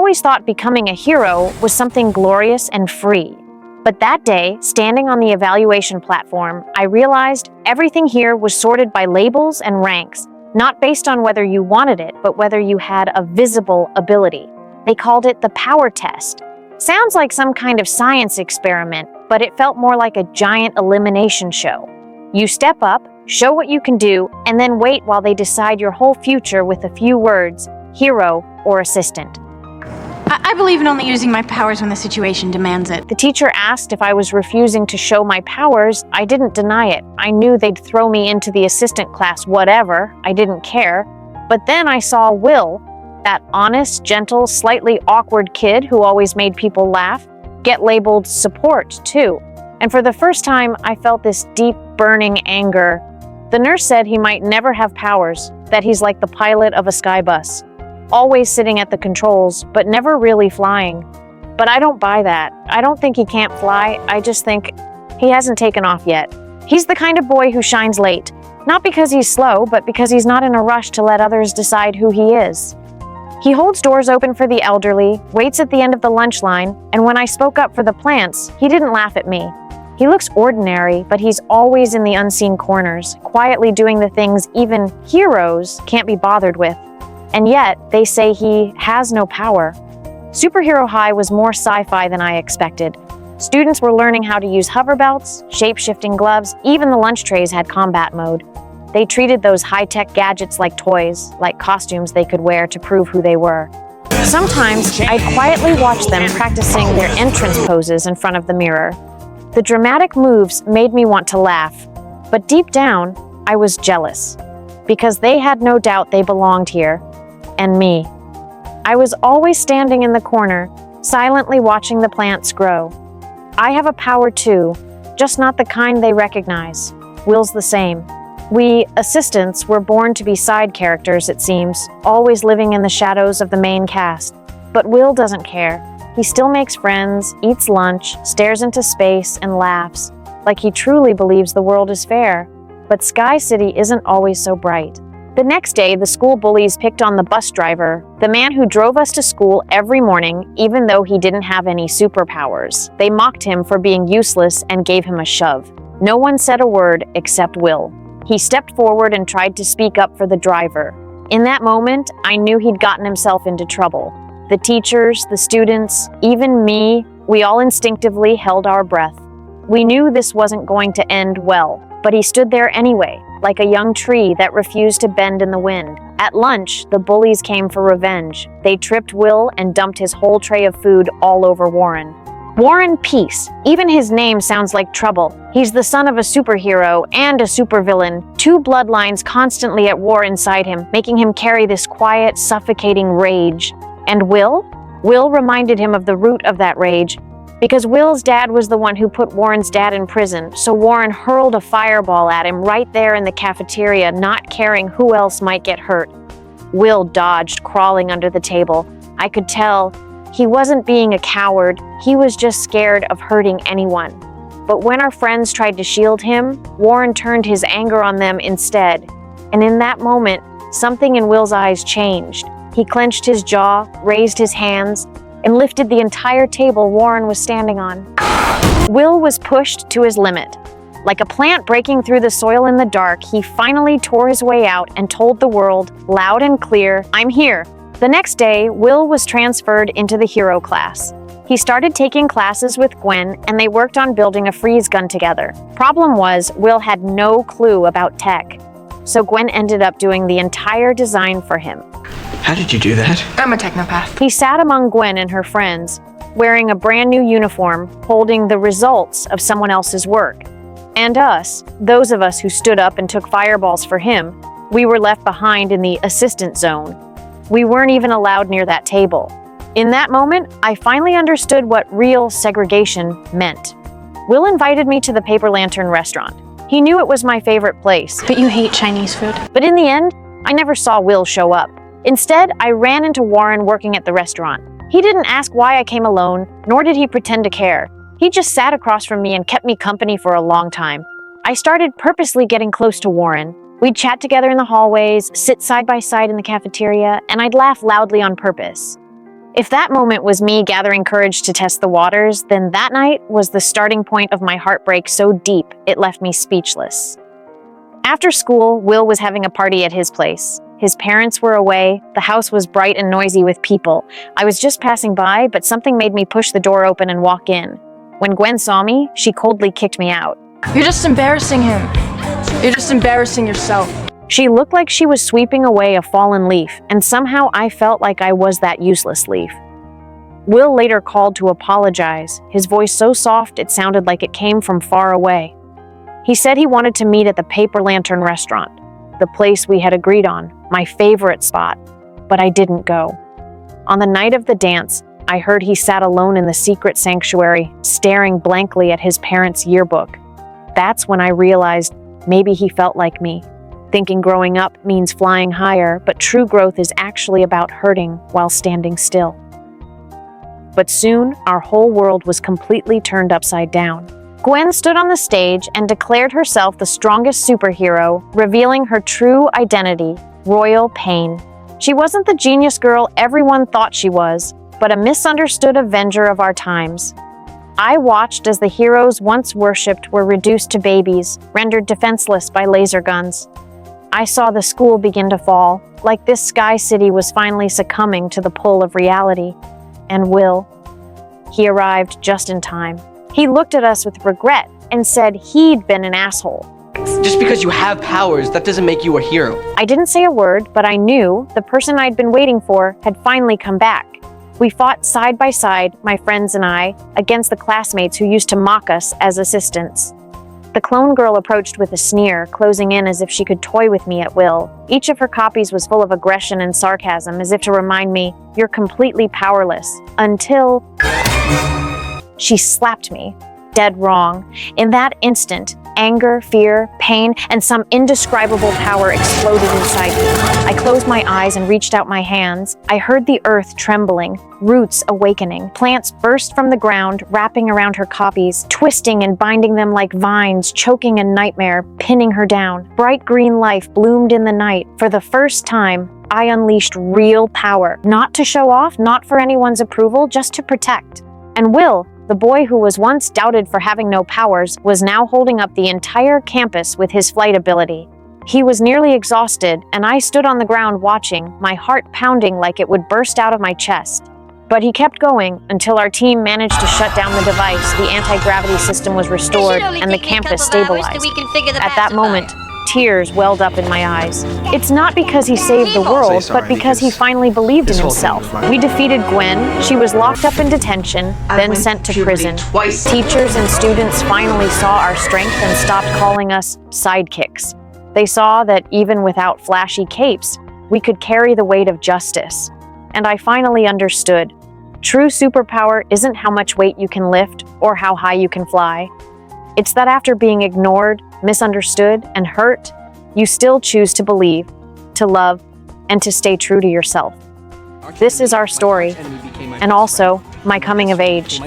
always thought becoming a hero was something glorious and free. But that day, standing on the evaluation platform, I realized everything here was sorted by labels and ranks, not based on whether you wanted it, but whether you had a visible ability. They called it the power test. Sounds like some kind of science experiment, but it felt more like a giant elimination show. You step up, show what you can do, and then wait while they decide your whole future with a few words: hero or assistant. I believe in only using my powers when the situation demands it. The teacher asked if I was refusing to show my powers. I didn't deny it. I knew they'd throw me into the assistant class, whatever. I didn't care. But then I saw Will, that honest, gentle, slightly awkward kid who always made people laugh, get labeled support, too. And for the first time, I felt this deep, burning anger. The nurse said he might never have powers, that he's like the pilot of a sky bus, always sitting at the controls, but never really flying. But I don't buy that. I don't think he can't fly. I just think he hasn't taken off yet. He's the kind of boy who shines late, not because he's slow, but because he's not in a rush to let others decide who he is. He holds doors open for the elderly, waits at the end of the lunch line, and when I spoke up for the plants, he didn't laugh at me. He looks ordinary, but he's always in the unseen corners, quietly doing the things even heroes can't be bothered with. And yet, they say he has no power. Superhero High was more sci-fi than I expected. Students were learning how to use hover belts, shape-shifting gloves, even the lunch trays had combat mode. They treated those high-tech gadgets like toys, like costumes they could wear to prove who they were. Sometimes, I'd quietly watch them practicing their entrance poses in front of the mirror. The dramatic moves made me want to laugh, but deep down, I was jealous, because they had no doubt they belonged here, and me. I was always standing in the corner, silently watching the plants grow. I have a power too, just not the kind they recognize. Will's the same. We, assistants, were born to be side characters, it seems, always living in the shadows of the main cast. But Will doesn't care. He still makes friends, eats lunch, stares into space, and laughs, like he truly believes the world is fair. But Sky City isn't always so bright. The next day, the school bullies picked on the bus driver, the man who drove us to school every morning, even though he didn't have any superpowers. They mocked him for being useless and gave him a shove. No one said a word except Will. He stepped forward and tried to speak up for the driver. In that moment, I knew he'd gotten himself into trouble. The teachers, the students, even me, we all instinctively held our breath. We knew this wasn't going to end well, but he stood there anyway, like a young tree that refused to bend in the wind. At lunch, the bullies came for revenge. They tripped Will and dumped his whole tray of food all over Warren. Warren Peace. Even his name sounds like trouble. He's the son of a superhero and a supervillain, two bloodlines constantly at war inside him, making him carry this quiet, suffocating rage. And Will? Will reminded him of the root of that rage, because Will's dad was the one who put Warren's dad in prison, so Warren hurled a fireball at him right there in the cafeteria, not caring who else might get hurt. Will dodged, crawling under the table. I could tell he wasn't being a coward, he was just scared of hurting anyone. But when our friends tried to shield him, Warren turned his anger on them instead. And in that moment, something in Will's eyes changed. He clenched his jaw, raised his hands, and lifted the entire table Warren was standing on. Will was pushed to his limit. Like a plant breaking through the soil in the dark, he finally tore his way out and told the world, loud and clear, "I'm here." The next day, Will was transferred into the hero class. He started taking classes with Gwen, and they worked on building a freeze gun together. Problem was, Will had no clue about tech, so Gwen ended up doing the entire design for him. How did you do that? I'm a technopath. He sat among Gwen and her friends, wearing a brand new uniform, holding the results of someone else's work. And us, those of us who stood up and took fireballs for him, we were left behind in the assistant zone. We weren't even allowed near that table. In that moment, I finally understood what real segregation meant. Will invited me to the Paper Lantern restaurant. He knew it was my favorite place. But you hate Chinese food. But in the end, I never saw Will show up. Instead, I ran into Warren working at the restaurant. He didn't ask why I came alone, nor did he pretend to care. He just sat across from me and kept me company for a long time. I started purposely getting close to Warren. We'd chat together in the hallways, sit side by side in the cafeteria, and I'd laugh loudly on purpose. If that moment was me gathering courage to test the waters, then that night was the starting point of my heartbreak so deep it left me speechless. After school, Will was having a party at his place. His parents were away, the house was bright and noisy with people. I was just passing by, but something made me push the door open and walk in. When Gwen saw me, she coldly kicked me out. You're just embarrassing him. You're just embarrassing yourself. She looked like she was sweeping away a fallen leaf, and somehow I felt like I was that useless leaf. Will later called to apologize, his voice so soft it sounded like it came from far away. He said he wanted to meet at the Paper Lantern restaurant, the place we had agreed on, my favorite spot, but I didn't go. On the night of the dance, I heard he sat alone in the secret sanctuary, staring blankly at his parents' yearbook. That's when I realized maybe he felt like me, thinking growing up means flying higher, but true growth is actually about hurting while standing still. But soon, our whole world was completely turned upside down. Gwen stood on the stage and declared herself the strongest superhero, revealing her true identity, Royal Pain. She wasn't the genius girl everyone thought she was, but a misunderstood avenger of our times. I watched as the heroes once worshipped were reduced to babies, rendered defenseless by laser guns. I saw the school begin to fall, like this sky city was finally succumbing to the pull of reality. And Will, he arrived just in time. He looked at us with regret and said he'd been an asshole. Just because you have powers, that doesn't make you a hero. I didn't say a word, but I knew the person I'd been waiting for had finally come back. We fought side by side, my friends and I, against the classmates who used to mock us as assistants. The clone girl approached with a sneer, closing in as if she could toy with me at will. Each of her copies was full of aggression and sarcasm, as if to remind me, you're completely powerless, until she slapped me, dead wrong. In that instant, anger, fear, pain, and some indescribable power exploded inside me. I closed my eyes and reached out my hands. I heard the earth trembling, roots awakening. Plants burst from the ground, wrapping around her copies, twisting and binding them like vines, choking a nightmare, pinning her down. Bright green life bloomed in the night. For the first time, I unleashed real power. Not to show off, not for anyone's approval, just to protect. And Will, the boy who was once doubted for having no powers, was now holding up the entire campus with his flight ability. He was nearly exhausted, and I stood on the ground watching, my heart pounding like it would burst out of my chest. But he kept going until our team managed to shut down the device, the anti-gravity system was restored, and the campus stabilized. At that moment, tears welled up in my eyes. It's not because he saved the world, but because he finally believed in himself. We defeated Gwen. She was locked up in detention, then sent to prison. Teachers and students finally saw our strength and stopped calling us sidekicks. They saw that even without flashy capes, we could carry the weight of justice. And I finally understood. True superpower isn't how much weight you can lift or how high you can fly. It's that after being ignored, misunderstood, and hurt, you still choose to believe, to love, and to stay true to yourself. This is our story, and also my coming of age.